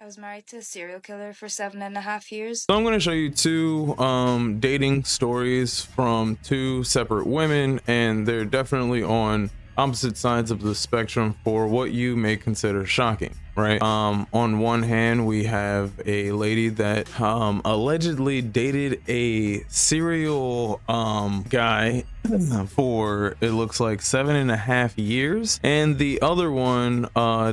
was married to a serial killer for 7.5 years. So I'm going to show you two dating stories from two separate women, and they're definitely on opposite sides of the spectrum for what you may consider shocking, right? On one hand, we have a lady that allegedly dated a serial guy for, it looks like, 7.5 years, and the other one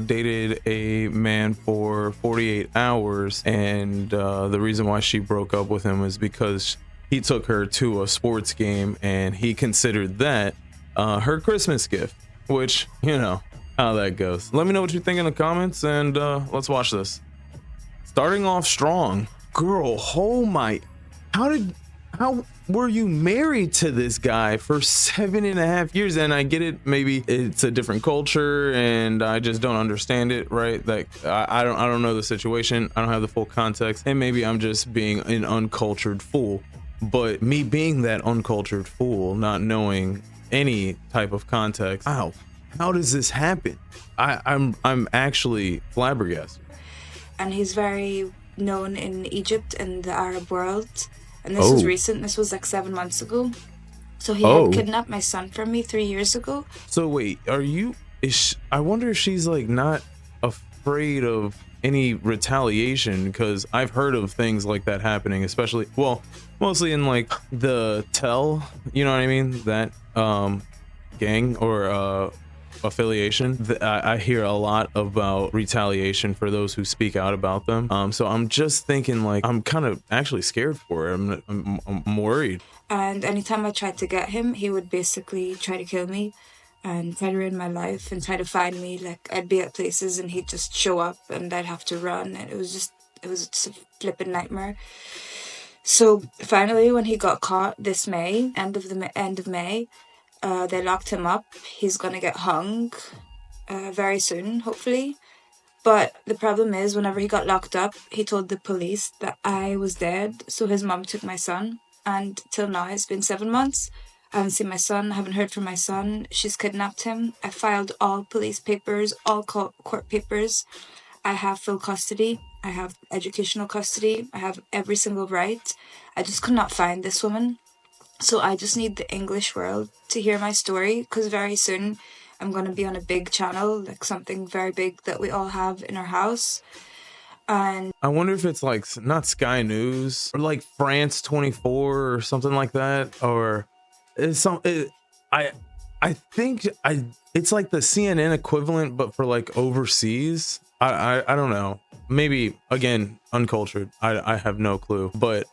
dated a man for 48 hours, and the reason why she broke up with him is because he took her to a sports game and he considered that her Christmas gift, which, you know how that goes. Let me know what you think in the comments, and let's watch this. Starting off strong. Girl, oh my, how were you married to this guy for 7.5 years? And I get it, maybe it's a different culture and I just don't understand it, right? Like I don't know the situation, I don't have the full context, and maybe I'm just being an uncultured fool. But me being that uncultured fool, not knowing any type of context, how does this happen? I'm actually flabbergasted. And he's very known in Egypt and the Arab world. And this was recent. This was like 7 months ago. So he had kidnapped my son from me 3 years ago. So wait, I wonder if she's like not afraid of any retaliation, because I've heard of things like that happening, especially, well, mostly in like the Tell, you know what I mean? That gang or affiliation. I hear a lot about retaliation for those who speak out about them. So I'm just thinking, like, I'm kind of actually scared for her. I'm worried. And anytime I tried to get him, he would basically try to kill me and try to ruin my life and try to find me. Like, I'd be at places and he'd just show up and I'd have to run. And it was just a flipping nightmare. So finally, when he got caught this May, end of May, they locked him up. He's gonna get hung very soon, hopefully. But the problem is, whenever he got locked up, he told the police that I was dead. So his mom took my son, and till now it's been 7 months. I haven't seen my son, I haven't heard from my son. She's kidnapped him. I filed all police papers, all court papers. I have full custody. I have educational custody. I have every single right. I just could not find this woman. So I just need the English world to hear my story, because very soon I'm going to be on a big channel, like something very big that we all have in our house. And I wonder if it's like not Sky News or like France 24 or something like that, or it's I think it's like the CNN equivalent, but for like overseas. I don't know. Maybe, again, uncultured. I have no clue. But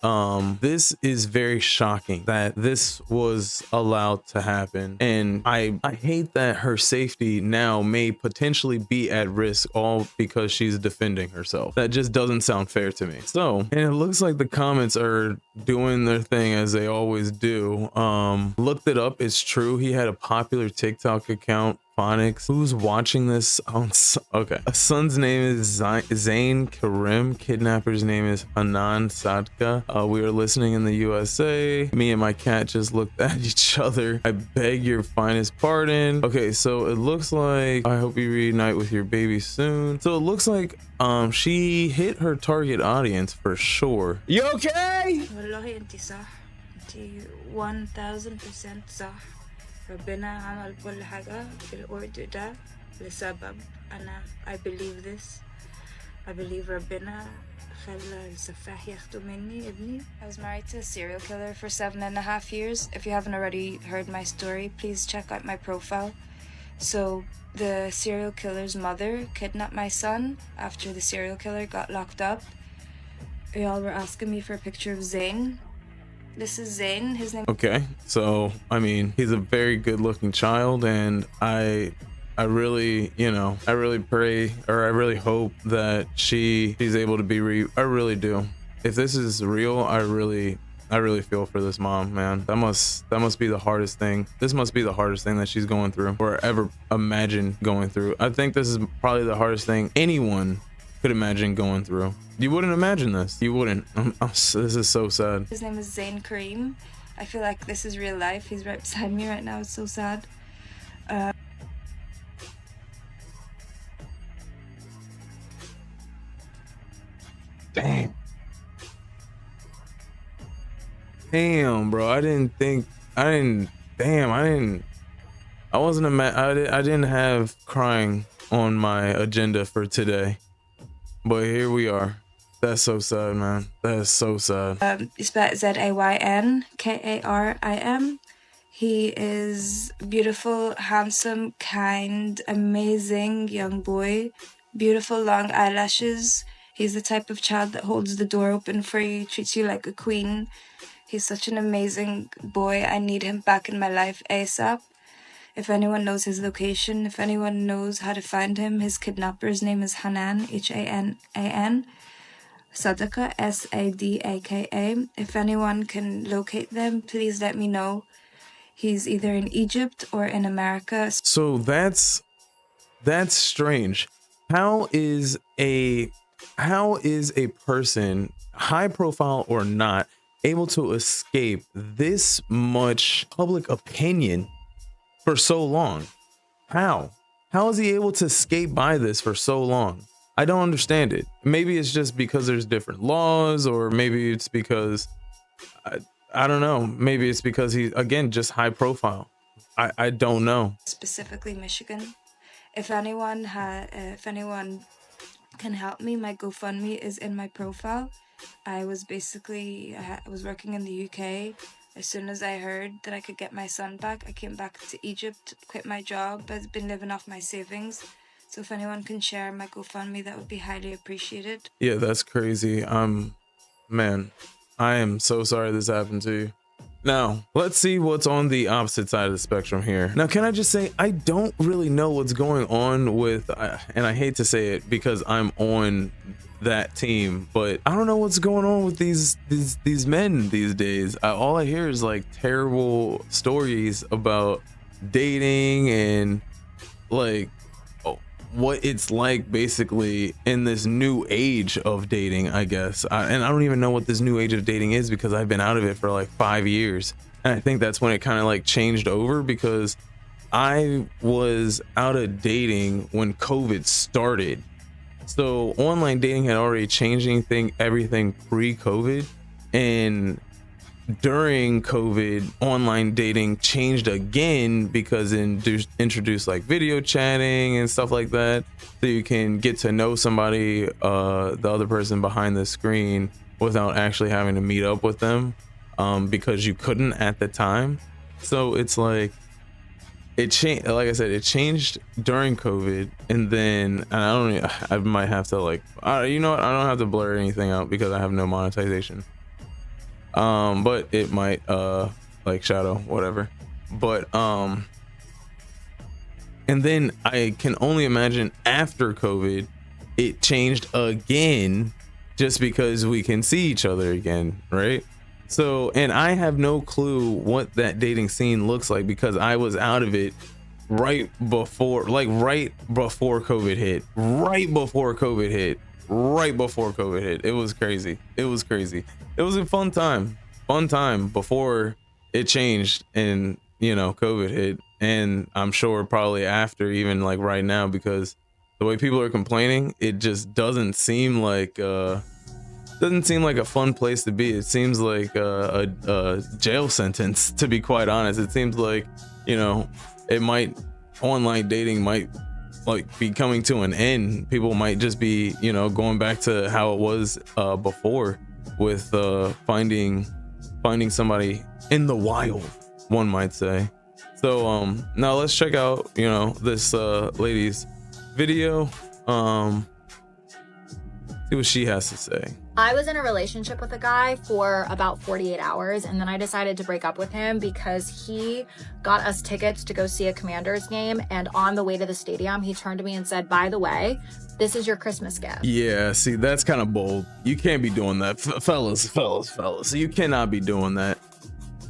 this is very shocking that this was allowed to happen. And I hate that her safety now may potentially be at risk, all because she's defending herself. That just doesn't sound fair to me. So, and it looks like the comments are doing their thing as they always do. Looked it up. It's true. He had a popular TikTok account. Phonics. Who's watching this? Okay. A son's name is Zain Karim. Kidnapper's name is Hanan Sadka. We are listening in the USA. Me and my cat just looked at each other. I beg your finest pardon. Okay, so it looks like, I hope you reunite with your baby soon. So it looks like she hit her target audience for sure. You okay? والله انتي صح. انتي 1000% صح. ربنا عمل كل حاجة في الأرض ده لسبب. I believe this. I believe ربنا خلى السفاح ياخده مني ابني. I was married to a serial killer for 7.5 years. If you haven't already heard my story, please check out my profile. So the serial killer's mother kidnapped my son after the serial killer got locked up. Y'all were asking me for a picture of Zain. This is Zain. His name. Okay, so I mean, he's a very good-looking child, and I really, you know, I really pray, or I really hope that she's able to be I really do. If this is real, I really feel for this mom, man. That must be the hardest thing. This must be the hardest thing that she's going through, or ever imagine going through. I think this is probably the hardest thing anyone could imagine going through. You wouldn't imagine this. You wouldn't. This is so sad. His name is Zain Karim. I feel like this is real life. He's right beside me right now. It's so sad. Damn. Damn, bro. I wasn't I didn't have crying on my agenda for today. But here we are. That's so sad, man. That is so sad. You spell it Zaynkarim. He is beautiful, handsome, kind, amazing young boy. Beautiful long eyelashes. He's the type of child that holds the door open for you, treats you like a queen. He's such an amazing boy. I need him back in my life ASAP. If anyone knows his location, if anyone knows how to find him, his kidnapper's name is Hanan, Hanan. Sadaka, Sadaka. If anyone can locate them, please let me know. He's either in Egypt or in America. So that's strange. How is a person, high profile or not, able to escape this much public opinion for so long? How is he able to skate by this for so long? I don't understand it. Maybe it's just because there's different laws, or maybe it's because I don't know. Maybe it's because he's, again, just high profile. I don't know. Specifically Michigan. If anyone can help me, my GoFundMe is in my profile. I was working in the UK. As soon as I heard that I could get my son back, I came back to Egypt, quit my job. I've been living off my savings. So if anyone can share my GoFundMe, that would be highly appreciated. Yeah, that's crazy. Man, I am so sorry this happened to you. Now, let's see what's on the opposite side of the spectrum here. Now, can I just say, I don't really know what's going on with, and I hate to say it because I'm on that team, but I don't know what's going on with these men these days. All I hear is like terrible stories about dating and like what it's like basically in this new age of dating, I guess. And I don't even know what this new age of dating is because I've been out of it for like 5 years. And I think that's when it kind of like changed over, because I was out of dating when COVID started. So online dating had already changed everything pre-COVID, and during COVID, online dating changed again because it introduced like video chatting and stuff like that, so you can get to know somebody, the other person behind the screen, without actually having to meet up with them, because you couldn't at the time. So it's like it changed. Like I said, it changed during COVID, and then I might have to like, you know what? I don't have to blur anything out because I have no monetization. But it might like shadow whatever. But and then I can only imagine after COVID it changed again, just because we can see each other again, right? So, and I have no clue what that dating scene looks like because I was out of it right before COVID hit. It was crazy. It was a fun time before it changed and, you know, COVID hit. And I'm sure probably after, even like right now, because the way people are complaining, it just doesn't seem like a fun place to be. It seems like a jail sentence, to be quite honest. It seems like, you know, online dating might like be coming to an end. People might just be, you know, going back to how it was before, with finding somebody in the wild, one might say. So now let's check out, you know, this lady's video, see what she has to say. I was in a relationship with a guy for about 48 hours, and then I decided to break up with him because he got us tickets to go see a Commanders game, and on the way to the stadium he turned to me and said, "By the way, this is your Christmas gift." Yeah, see, that's kind of bold. You can't be doing that, fellas. You cannot be doing that.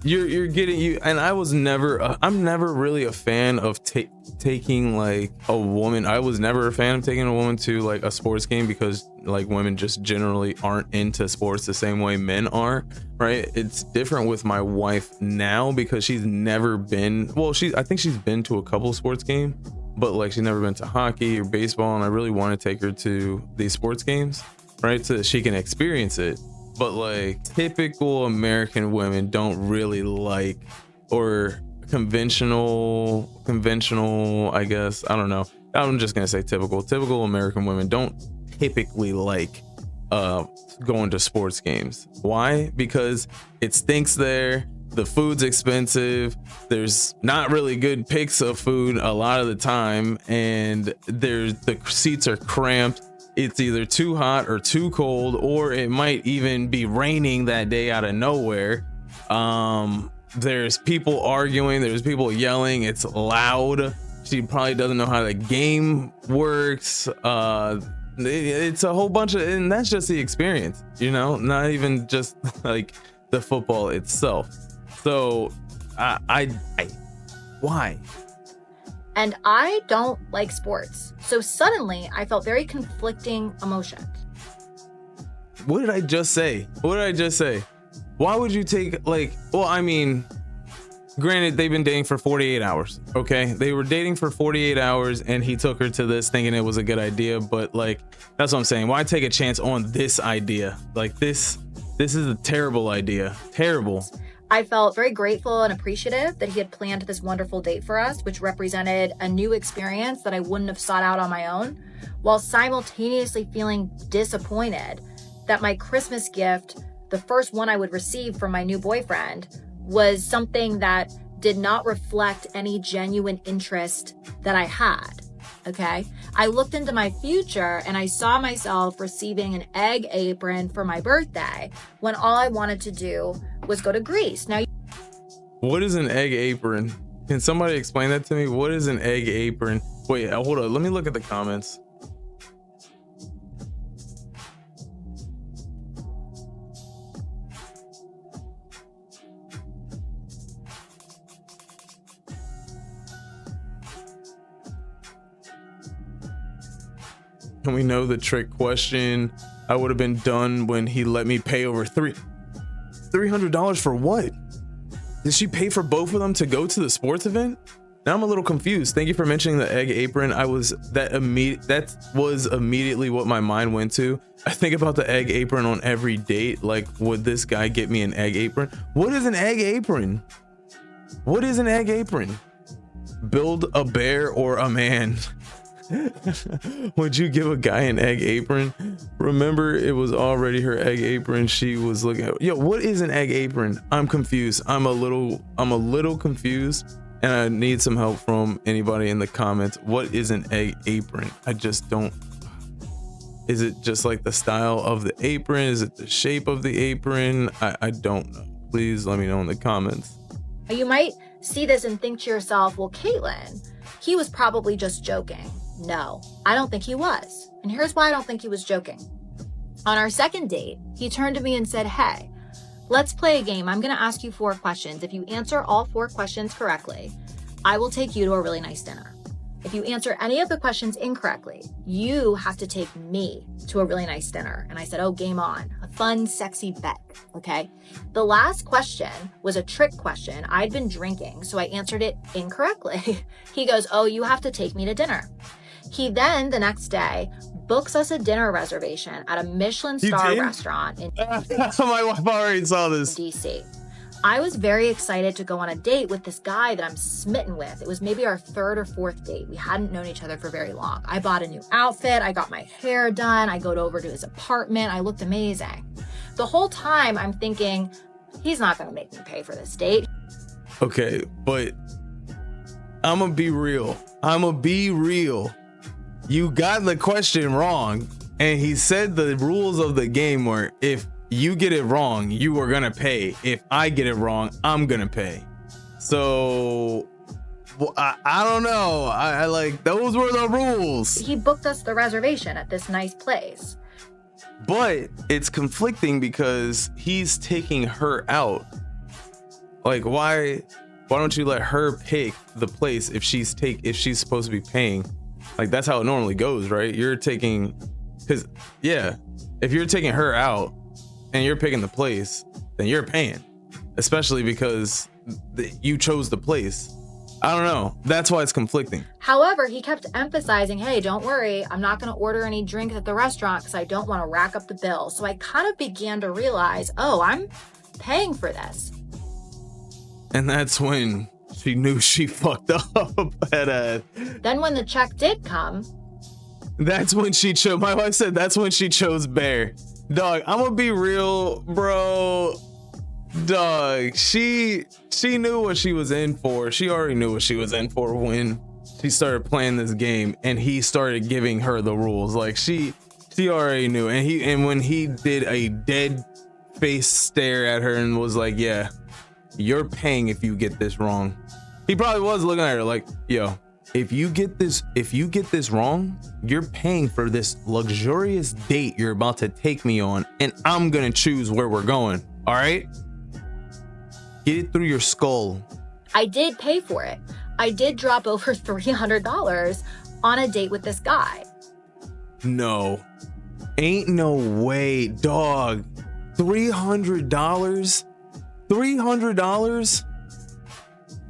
You're getting and I'm never really a fan of taking like a woman. I was never a fan of taking a woman to like a sports game, because like women just generally aren't into sports the same way men are, right? It's different with my wife now because she's never been, I think she's been to a couple sports games, but like she's never been to hockey or baseball, and I really want to take her to these sports games. right? So that she can experience it. But like typical American women don't really like, or conventional, I guess. I don't know. I'm just gonna say typical American women don't typically like going to sports games. Why? Because it stinks there, the food's expensive, there's not really good picks of food a lot of the time, and the seats are cramped. It's either too hot or too cold, or it might even be raining that day out of nowhere. There's people arguing, there's people yelling, it's loud. She probably doesn't know how the game works. It's a whole bunch of, and that's just the experience, you know, not even just like the football itself. So why? And I don't like sports. So suddenly I felt very conflicting emotions. What did I just say? Why would you take, like, well, I mean, granted, they've been dating for 48 hours. Okay. They were dating for 48 hours and he took her to this thinking it was a good idea. But like, that's what I'm saying. Why take a chance on this idea? Like this is a terrible idea. Terrible. I felt very grateful and appreciative that he had planned this wonderful date for us, which represented a new experience that I wouldn't have sought out on my own, while simultaneously feeling disappointed that my Christmas gift, the first one I would receive from my new boyfriend, was something that did not reflect any genuine interest that I had. Okay. I looked into my future and I saw myself receiving an egg apron for my birthday when all I wanted to do was go to Greece. Now, what is an egg apron? Can somebody explain that to me? What is an egg apron? Wait, hold on. Let me look at the comments. And we know the trick question. I would have been done when he let me pay over $300 for what? Did she pay for both of them to go to the sports event? Now I'm a little confused. Thank you for mentioning the egg apron. That was immediately what my mind went to. I think about the egg apron on every date. Like, would this guy get me an egg apron? What is an egg apron? What is an egg apron? Build a bear or a man. Would you give a guy an egg apron? Remember, it was already her egg apron. She was looking at. Yo, what is an egg apron? I'm confused. I'm a little confused, and I need some help from anybody in the comments. What is an egg apron? I just don't. Is it just like the style of the apron? Is it the shape of the apron? I don't know. Please let me know in the comments. you might see this and think to yourself, well, Caitlin, he was probably just joking. No, I don't think he was. And here's why I don't think he was joking. On our second date, he turned to me and said, hey, let's play a game. I'm going to ask you 4 questions. If you answer all 4 questions correctly, I will take you to a really nice dinner. If you answer any of the questions incorrectly, you have to take me to a really nice dinner. And I said, oh, game on. A fun, sexy bet. Okay. The last question was a trick question. I'd been drinking, so I answered it incorrectly. He goes, oh, you have to take me to dinner. He then, the next day, books us a dinner reservation at a Michelin star restaurant in My wife already saw this. DC. I was very excited to go on a date with this guy that I'm smitten with. It was maybe our 3rd or 4th date. We hadn't known each other for very long. I bought a new outfit. I got my hair done. I go over to his apartment. I looked amazing. The whole time I'm thinking, he's not going to make me pay for this date. Okay, but I'm going to be real. You got the question wrong, and he said the rules of the game were if you get it wrong, you are gonna pay. If I get it wrong, I'm gonna pay. So I don't know. I like, those were the rules. He booked us the reservation at this nice place. But it's conflicting because he's taking her out. Like, why don't you let her pick the place if she's supposed to be paying? Like, that's how it normally goes, right? You're taking, because yeah, if you're taking her out and you're picking the place, then you're paying, especially because you chose the place. I don't know. That's why it's conflicting. However, he kept emphasizing, hey, don't worry, I'm not going to order any drinks at the restaurant because I don't want to rack up the bill. So I kind of began to realize, oh, I'm paying for this. And that's when she knew she fucked up. Then when the check did come, that's when she chose. My wife said that's when she chose Bear. Dog, I'm gonna be real, bro. Dog, she knew what she was in for. She already knew what she was in for when she started playing this game, and he started giving her the rules. Like she already knew. And when he did a dead face stare at her and was like, "Yeah, you're paying if you get this wrong." He probably was looking at her like, "Yo, if you get this wrong, you're paying for this luxurious date you're about to take me on, and I'm gonna choose where we're going. All right? Get it through your skull." I did pay for it. I did drop over $300 on a date with this guy. No. Ain't no way, dog. $300? $300?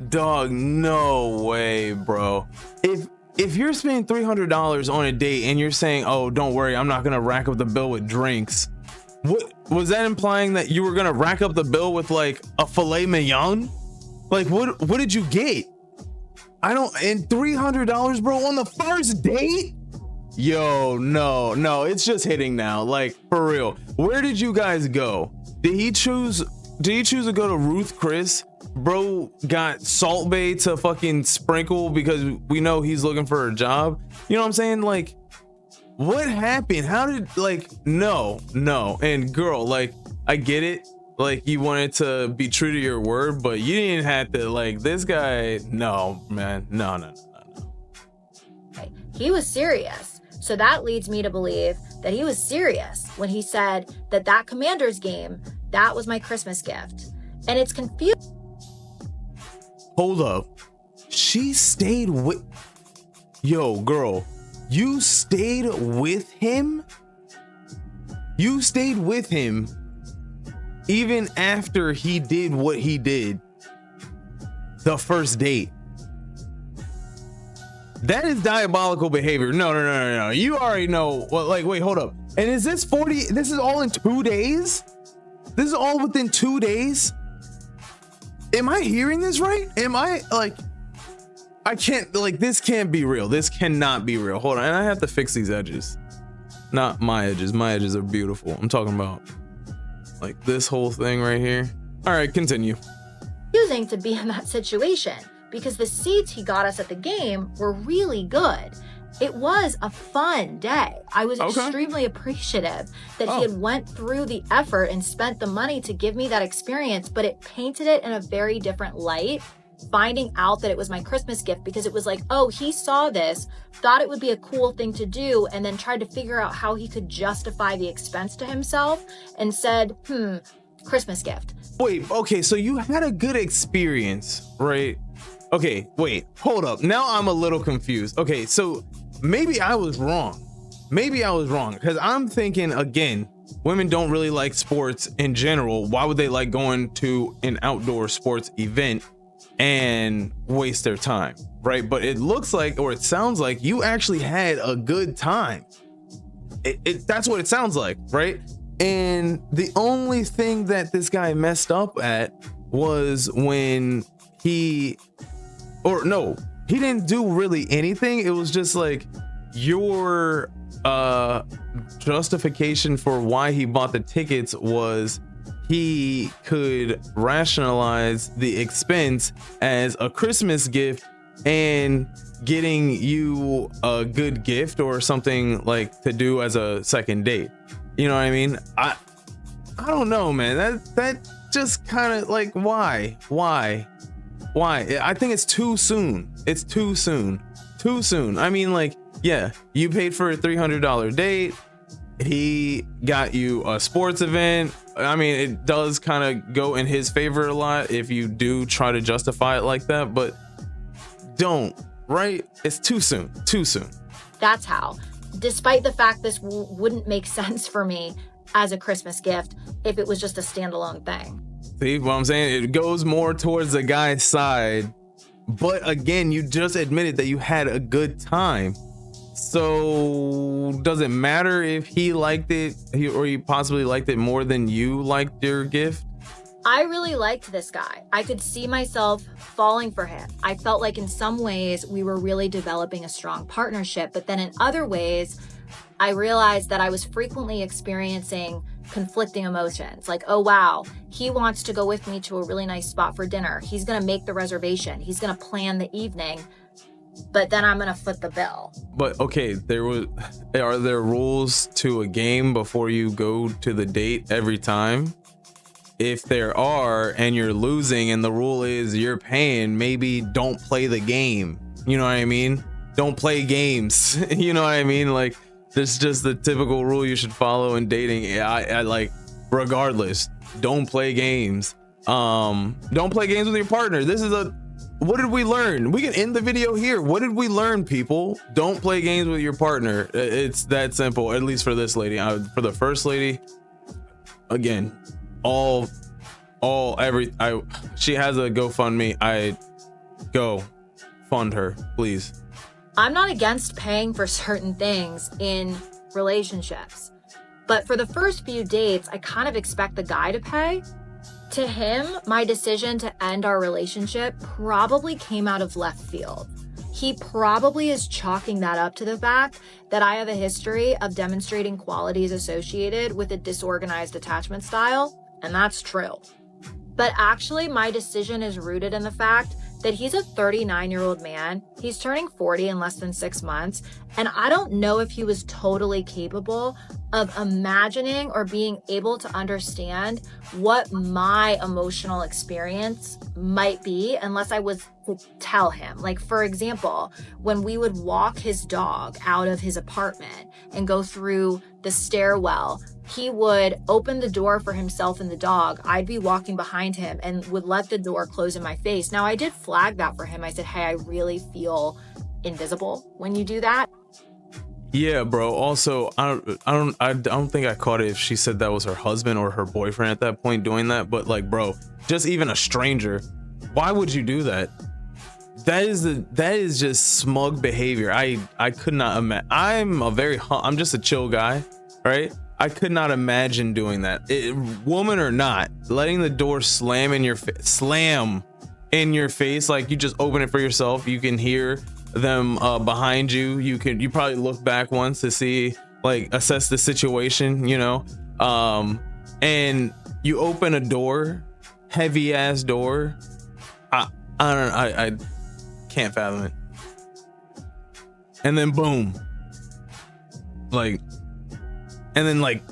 Dog, no way, bro. If you're spending $300 on a date and you're saying, "Oh, don't worry, I'm not gonna rack up the bill with drinks," what was that implying? That you were gonna rack up the bill with like a filet mignon? Like what did you get? And $300, bro, on the first date? Yo, no, it's just hitting now. Like, for real. Where did you guys go? Did he choose to go to Ruth Chris? Bro got Salt Bae to fucking sprinkle because we know he's looking for a job. You know what I'm saying? Like, what happened? How did, like, no. And girl, like, I get it. Like, you wanted to be true to your word, but you didn't have to, like, this guy. No, man. No. He was serious. So that leads me to believe that he was serious when he said that Commanders game, that was my Christmas gift. And it's confusing. Hold up. She stayed with... Yo, girl. You stayed with him? You stayed with him even after he did what he did the first date. That is diabolical behavior. No. You already know. Well, like, wait, hold up. And is this 40? This is all in 2 days? This is all within 2 days? Am I hearing this right? Am I like, I can't, like, this can't be real. This cannot be real. Hold on. And I have to fix these edges. Not my edges. My edges are beautiful. I'm talking about like this whole thing right here. All right, continue. Confusing to be in that situation because the seats he got us at the game were really good. It was a fun day. I was extremely appreciative that he had went through the effort and spent the money to give me that experience, but it painted it in a very different light, finding out that it was my Christmas gift, because it was like, oh, he saw this, thought it would be a cool thing to do, and then tried to figure out how he could justify the expense to himself and said, Christmas gift. Wait, okay, so you had a good experience, right? Okay, wait, hold up. Now I'm a little confused. Okay, so maybe I was wrong. Because I'm thinking, again, women don't really like sports in general. Why would they like going to an outdoor sports event and waste their time, right? But it looks like, or it sounds like, you actually had a good time. That's what it sounds like, right? And the only thing that this guy messed up at was when he didn't do really anything. It was just like your justification for why he bought the tickets was he could rationalize the expense as a Christmas gift and getting you a good gift or something like to do as a second date. You know what I mean? I don't know, man. That just kind of like, why? I think it's too soon. It's too soon. I mean, like, yeah, you paid for a $300 date. He got you a sports event. I mean, it does kind of go in his favor a lot if you do try to justify it like that, but don't, right? It's too soon. That's how. Despite the fact this wouldn't make sense for me as a Christmas gift if it was just a standalone thing. See what I'm saying? It goes more towards the guy's side But again, you just admitted that you had a good time. So does it matter if he liked it, or he possibly liked it more than you liked your gift? I really liked this guy. I could see myself falling for him. I felt like in some ways we were really developing a strong partnership, but then in other ways, I realized that I was frequently experiencing conflicting emotions. Like, oh wow, he wants to go with me to a really nice spot for dinner. He's gonna make the reservation. He's gonna plan the evening, but then I'm gonna foot the bill. But okay, are there rules to a game before you go to the date every time? If there are, and you're losing and the rule is you're paying, maybe don't play the game. You know what I mean? Don't play games. You know what I mean? Like, this is just the typical rule you should follow in dating. I like, regardless, don't play games. Don't play games with your partner. What did we learn? We can end the video here. What did we learn, people? Don't play games with your partner. It's that simple, at least for this lady. For the first lady, again, she has a GoFundMe. I go fund her, please. I'm not against paying for certain things in relationships, but for the first few dates, I kind of expect the guy to pay. To him, my decision to end our relationship probably came out of left field. He probably is chalking that up to the fact that I have a history of demonstrating qualities associated with a disorganized attachment style, and that's true. But actually, my decision is rooted in the fact that he's a 39-year-old man. He's turning 40 in less than 6 months. And I don't know if he was totally capable of imagining or being able to understand what my emotional experience might be unless I was to tell him. Like, for example, when we would walk his dog out of his apartment and go through the stairwell, he would open the door for himself and the dog. I'd be walking behind him and would let the door close in my face. Now, I did flag that for him. I said, hey, I really feel invisible when you do that. Yeah, bro. Also, I don't think I caught it if she said that was her husband or her boyfriend at that point doing that. But like, bro, just even a stranger, why would you do that? That is just smug behavior. I could not imagine. I'm just a chill guy, right? I could not imagine doing that. Woman or not, letting the door slam in your face, like you just open it for yourself. You can hear them behind you. You probably look back once to see, like, assess the situation, you know. And you open a door, heavy ass door. I can't fathom it. And then boom, like. And then like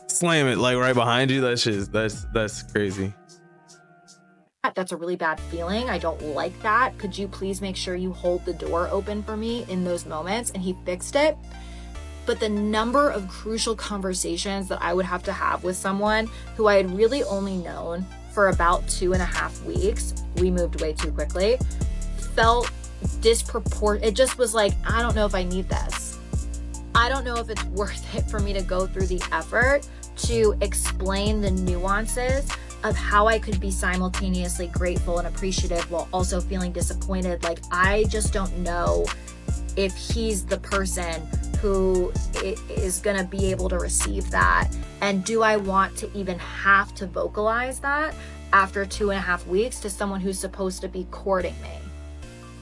slam it like right behind you. That's crazy. That's a really bad feeling. I don't like that. Could you please make sure you hold the door open for me in those moments? And he fixed it. But the number of crucial conversations that I would have to have with someone who I had really only known for about 2.5 weeks, we moved way too quickly, felt disproportionate. It just was like, I don't know if I need this. I don't know if it's worth it for me to go through the effort to explain the nuances of how I could be simultaneously grateful and appreciative while also feeling disappointed. Like, I just don't know if he's the person who is gonna be able to receive that. And do I want to even have to vocalize that after 2.5 weeks to someone who's supposed to be courting me?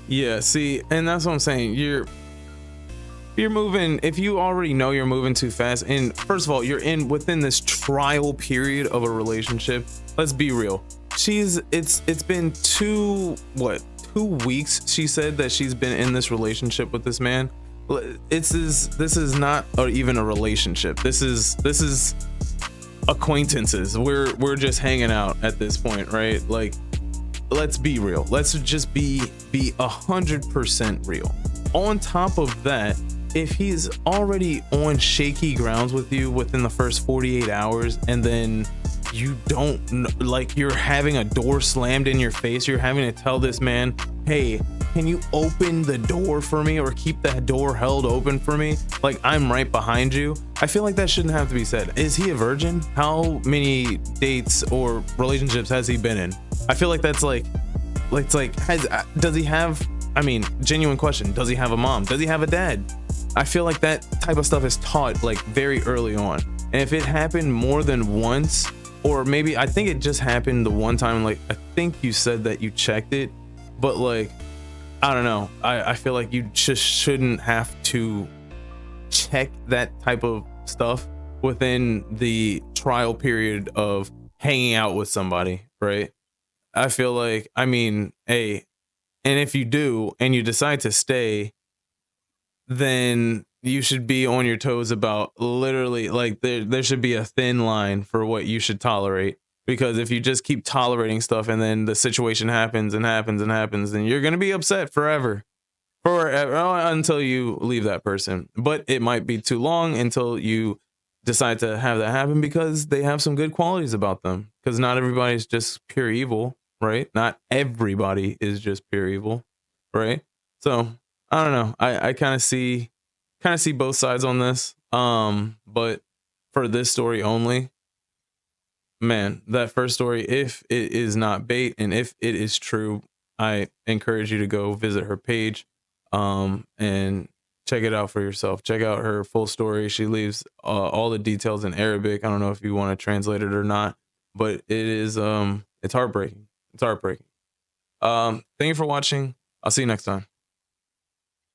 Yeah, see, and that's what I'm saying. You're moving, if you already know you're moving too fast, and first of all, you're within this trial period of a relationship. Let's be real. It's been 2 weeks, she said, that she's been in this relationship with this man. This is not even a relationship. This is acquaintances. We're just hanging out at this point, right? Like, let's be real. Let's just be 100% real. On top of that, if he's already on shaky grounds with you within the first 48 hours, and then you don't, like, you're having a door slammed in your face, you're having to tell this man, hey, can you open the door for me, or keep that door held open for me? Like, I'm right behind you. I feel like that shouldn't have to be said. Is he a virgin? How many dates or relationships has he been in? I feel like that's like it's like, does he have, I mean, genuine question, does he have a mom? Does he have a dad? I feel like that type of stuff is taught like very early on. And if it happened more than once, or maybe I think it just happened the one time, like I think you said that you checked it, but like, I don't know. I feel like you just shouldn't have to check that type of stuff within the trial period of hanging out with somebody, right? I feel like, I mean, hey, and if you do and you decide to stay, then you should be on your toes about literally like there should be a thin line for what you should tolerate. Because if you just keep tolerating stuff and then the situation happens and happens and happens, then you're gonna be upset forever. Forever until you leave that person. But it might be too long until you decide to have that happen because they have some good qualities about them. Because not everybody's just pure evil, right? Not everybody is just pure evil, right? So I don't know. I kind of see both sides on this. But for this story only, man, that first story, if it is not bait and if it is true, I encourage you to go visit her page, and check it out for yourself. Check out her full story. She leaves all the details in Arabic. I don't know if you want to translate it or not, but it is it's heartbreaking. It's heartbreaking. Thank you for watching. I'll see you next time.